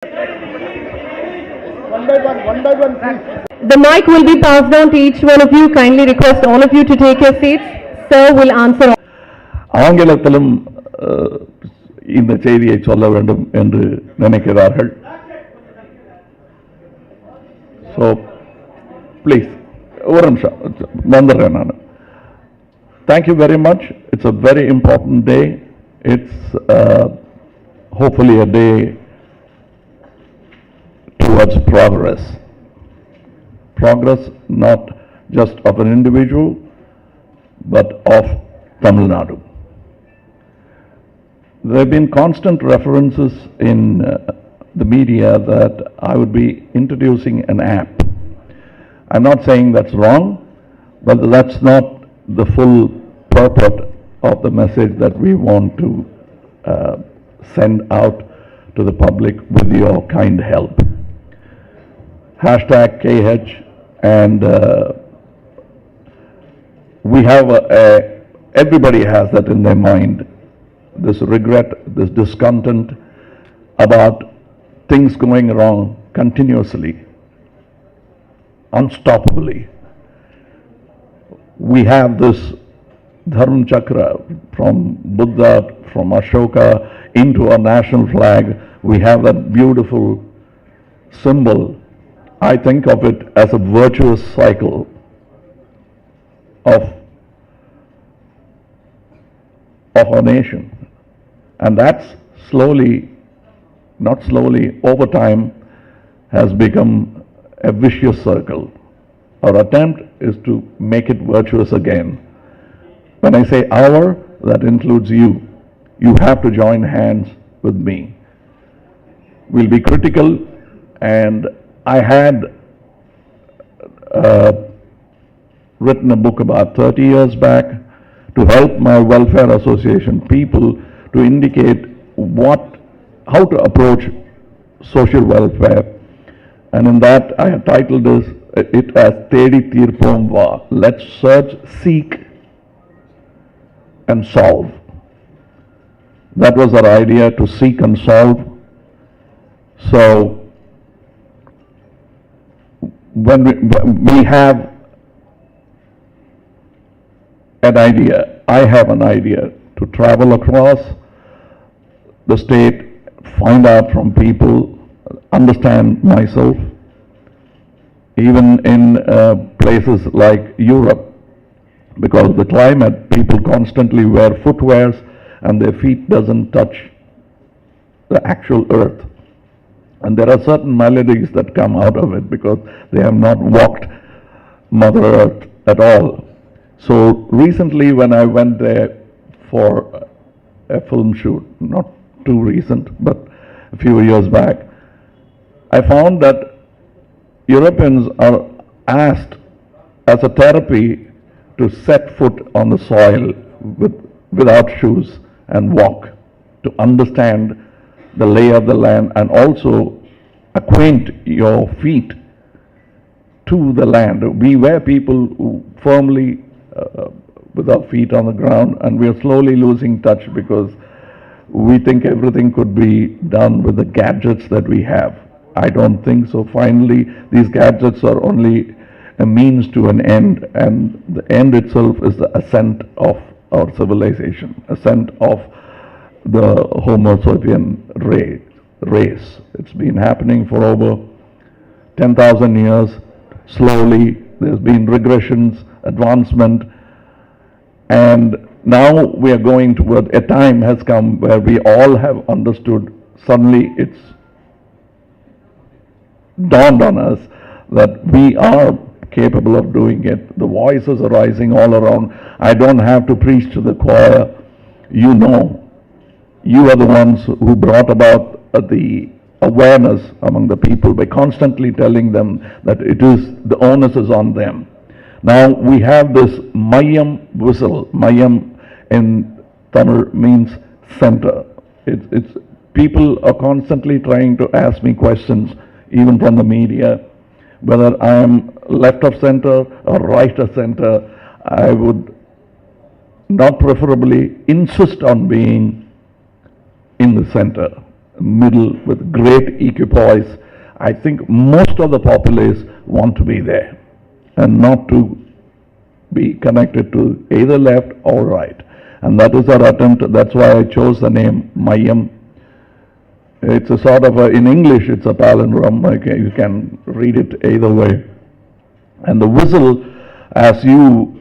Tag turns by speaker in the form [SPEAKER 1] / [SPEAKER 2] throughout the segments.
[SPEAKER 1] One by one, please.
[SPEAKER 2] The mic will be passed on to each one of you. Kindly request all of you to take your seats. Sir will answer.
[SPEAKER 3] ஆங்கிலத்திலும் இந்த செய்தியை சொல்ல வேண்டும் என்று நினைக்கிறார்கள். So please, ஒரு நிமிஷம் வந்துடுறேன் நான். Thank you very much. It's a very important day. It's hopefully a day towards progress. Progress not just of an individual, but of Tamil Nadu. There have been constant references in the media that I would be introducing an app. I'm not saying that's wrong, but that's not the full purport of the message that we want to send out to the public with your kind help. Hashtag KH, and we have everybody has that in their mind, this regret, this discontent about things going wrong continuously, unstoppably. We have this Dharma Chakra from Buddha, from Ashoka into our national flag. We have that beautiful symbol. I think of it as a virtuous cycle of our nation. And that's slowly, not slowly, over time has become a vicious circle. Our attempt is to make it virtuous again. When I say our, that includes you. You have to join hands with me. We'll be critical, and I had written a book about 30 years back to help my welfare association people to indicate how to approach social welfare. And in that I have titled it as Thedi Tirpom Va. Let's search, seek, and solve. That was our idea, to seek and solve. So when we have an idea, I have an idea to travel across the state, find out from people, understand myself, even in places like Europe, because the climate, people constantly wear footwears and their feet doesn't touch the actual earth. And there are certain maladies that come out of it because they have not walked Mother Earth at all. So recently when I went there for a film shoot, not too recent, but a few years back, I found that Europeans are asked as a therapy to set foot on the soil without shoes and walk, to understand the lay of the land and also acquaint your feet to the land. We were people who firmly with our feet on the ground, and we are slowly losing touch because we think everything could be done with the gadgets that we have. I don't think so. Finally, these gadgets are only a means to an end, and the end itself is the ascent of our civilization, ascent of the Homo sapien race. It's been happening for over 10,000 years. Slowly, there's been regressions, advancement, and now we are going toward a time has come where we all have understood. Suddenly it's dawned on us that we are capable of doing it. The voices are rising all around. I don't have to preach to the choir. You know, you are the ones who brought about the awareness among the people by constantly telling them that the onus is on them. Now we have this Mayam whistle. Mayam in Tamil means center. It's people are constantly trying to ask me questions, even from the media, whether I am left of center or right of center. I would not preferably insist on being in the center. middle with great equipoise. I think most of the populace want to be there and not to be connected to either left or right. And that is our attempt. That's why I chose the name Mayam. It's a sort of in English, it's a palindrome. You can read it either way. And the whistle, as you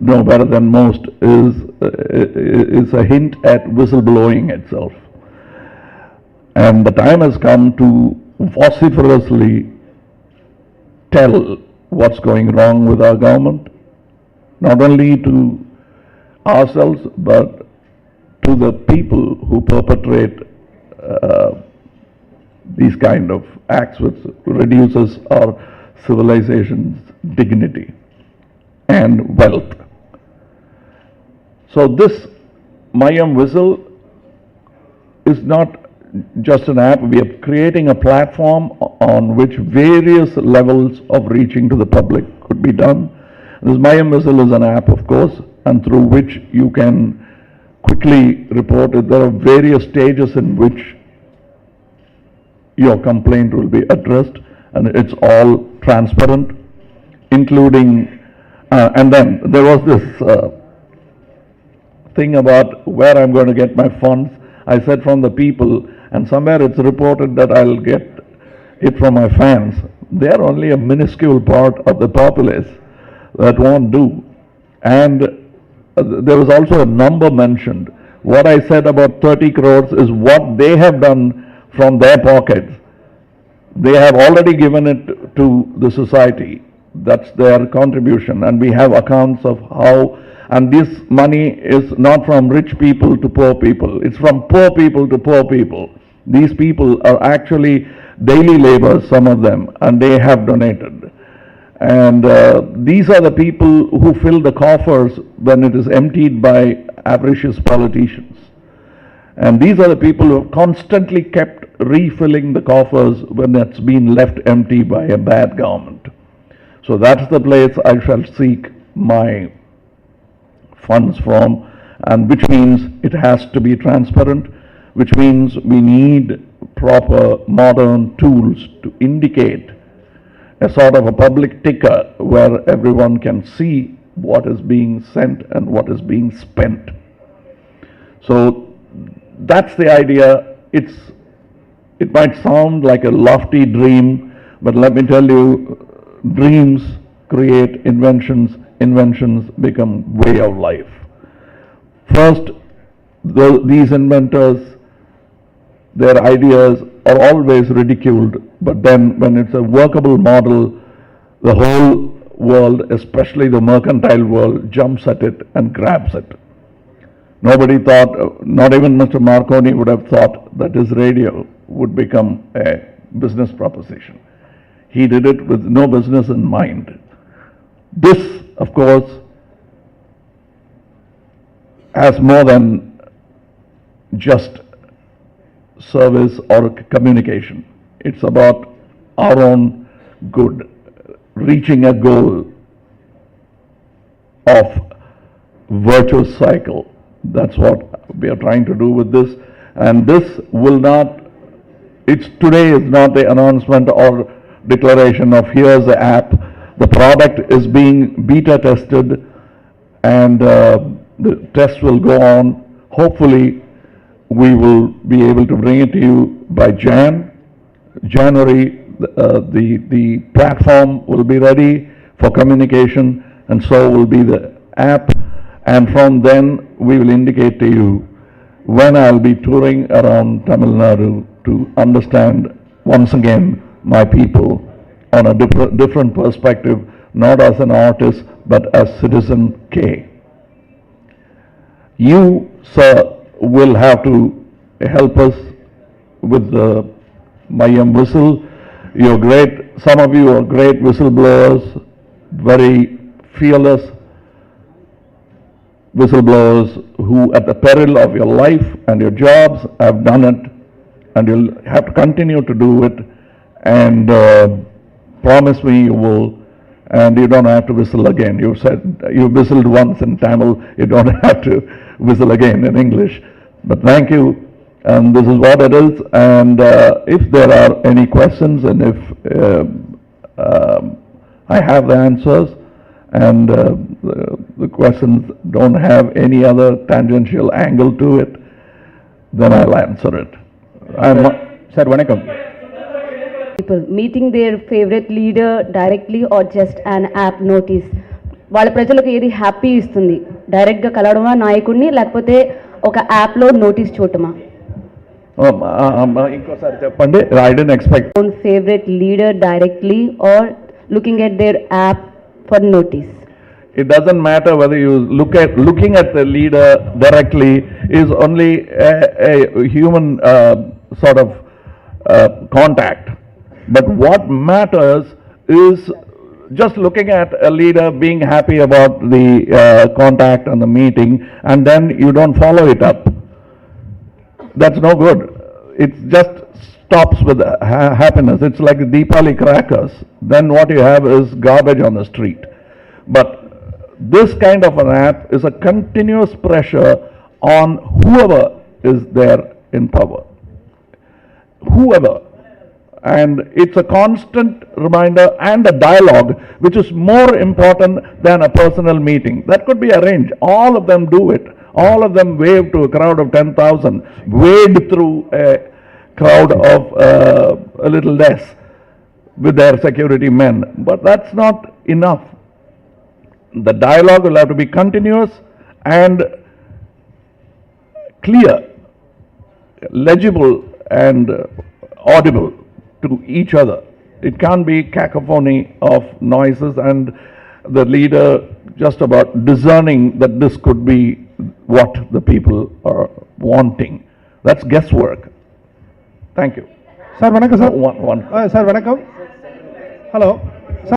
[SPEAKER 3] know better than most, is a hint at whistleblowing itself. And the time has come to vociferously tell what's going wrong with our government, not only to ourselves, but to the people who perpetrate these kind of acts which reduces our civilization's dignity and wealth. So this Mayam whistle is not just an app. We are creating a platform on which various levels of reaching to the public could be done. This Mayam whistle is an app, of course, and through which you can quickly report it. There are various stages in which your complaint will be addressed, and it's all transparent, including, and then there was this thing about where I'm going to get my funds. I said from the people, and somewhere it's reported that I'll get it from my fans. They are only a minuscule part of the populace that won't do. And there was also a number mentioned. What I said about 30 crores is what they have done from their pockets. They have already given it to the society. That's their contribution. And we have accounts of how, and this money is not from rich people to poor people. It's from poor people to poor people. These people are actually daily laborers, some of them, and they have donated. And these are the people who fill the coffers when it is emptied by avaricious politicians. And these are the people who have constantly kept refilling the coffers when it's been left empty by a bad government. So that's the place I shall seek my funds from, and which means it has to be transparent, which means we need proper modern tools to indicate a sort of a public ticker where everyone can see what is being sent and what is being spent. So that's the idea. It might sound like a lofty dream, but let me tell you, dreams create inventions, inventions become way of life. First, these inventors, their ideas are always ridiculed, but then when it's a workable model, the whole world, especially the mercantile world, jumps at it and grabs it. Nobody thought, not even Mr. Marconi would have thought that his radio would become a business proposition. He did it with no business in mind. This, of course, has more than just service or communication. It's about our own good, reaching a goal of virtuous cycle. That's what we are trying to do with this. And this will not, today is not the announcement or declaration of here's the app. The product is being beta tested, and the test will go on. Hopefully, we will be able to bring it to you by January. The platform will be ready for communication, and so will be the app. And from then, we will indicate to you when I'll be touring around Tamil Nadu to understand once again my people on a different perspective, not as an artist, but as Citizen K. You, sir, will have to help us with the Mayam whistle. You're great, some of you are great whistleblowers, very fearless whistleblowers who, at the peril of your life and your jobs, have done it, and you'll have to continue to do it, and promise me you will, and you don't have to whistle again. You said you whistled once in Tamil, you don't have to whistle again in English. But thank you, And this is what it is. And if there are any questions, and if I have the answers, and the questions don't have any other tangential angle to it, then I'll answer it.
[SPEAKER 1] Sir, vanakkam.
[SPEAKER 4] People meeting their favorite leader directly or just an app notice. వాళ్ళ ప్రజలకు ఏది happy ఇస్తుంది, డైరెక్ట్గా కలవడమా నాయకుడిని, లేకపోతే ఒక యాప్లో notice చూడటమా?
[SPEAKER 3] ఇంకోసారి చెప్పండి. I didn't expect.
[SPEAKER 4] Own favorite leader directly or looking at their app for notice.
[SPEAKER 3] It doesn't matter whether you looking at the leader directly is only a human sort of contact. But what matters is just looking at a leader being happy about the contact and the meeting, and then you don't follow it up. That's no good. It just stops with happiness. It's like Deepali crackers. Then what you have is garbage on the street. But this kind of an app is a continuous pressure on whoever is there in power. Whoever. And it's a constant reminder and a dialogue which is more important than a personal meeting. That could be arranged. All of them do it. All of them wave to a crowd of 10,000, wade through a crowd of a little less with their security men. But that's not enough. The dialogue will have to be continuous and clear, legible and audible to each other. It can't be cacophony of noises and the leader just about discerning that this could be what the people are wanting. That's guesswork. Thank you.
[SPEAKER 1] Sir, vanakkam, sir.
[SPEAKER 3] One.
[SPEAKER 1] Sir, vanakkam. Hello.